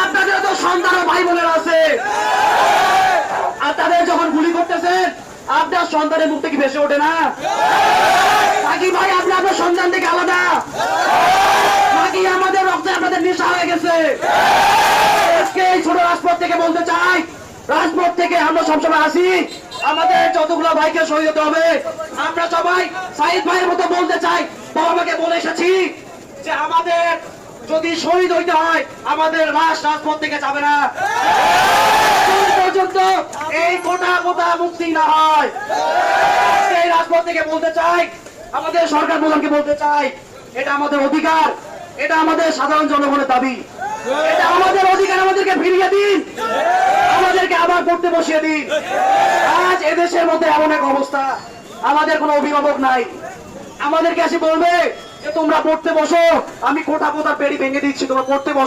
আপনাদের তো সন্তান ও ভাই বোনেরা আছে, আর তাদের যখন গুলি করতেছেন আপনার সন্তানের মুখ থেকে ভেসে ওঠে না নাকি ভাই? আপনি আপনার সন্তান থেকে আলাদা নাকি আমাদের রক্তে আপনাদের নেশা হয়ে গেছে? আজকে এই ছোট রাজপথ থেকে বলতে চাই, রাজপথ থেকে আমরা সবসময় আসি, আমাদের যতগুলো ভাইকে শহীদ হতে হবে আমরা সবাই সাইদ ভাইয়ের মতো বলতে চাই। বাবা মাকে বলে এসেছি যে আমাদের যদি শহীদ হইতে হয় আমাদের লাশ রাজপথ থেকে যাবে না পর্যন্ত, এই কোটা কোটা মুক্তি না হয়। এই রাজপথ থেকে বলতে চাই, আমাদের সরকার প্রধানকে বলতে চাই, এটা আমাদের অধিকার, এটা আমাদের সাধারণ জনগণের দাবি, এটা আমাদের অধিকার, আমাদেরকে ফিরিয়ে দিন, আমাদেরকে আবার পড়তে বসিয়ে দিন। আজ এদেশের মধ্যে এমন এক অবস্থা, আমাদের কোনো অভিভাবক নাই, আমাদেরকে এসে বলবে যে তোমরা পড়তে বসো, আমি কোটা কোটা পেড়ি ভেঙে দিচ্ছি, তোমরা পড়তে বসো।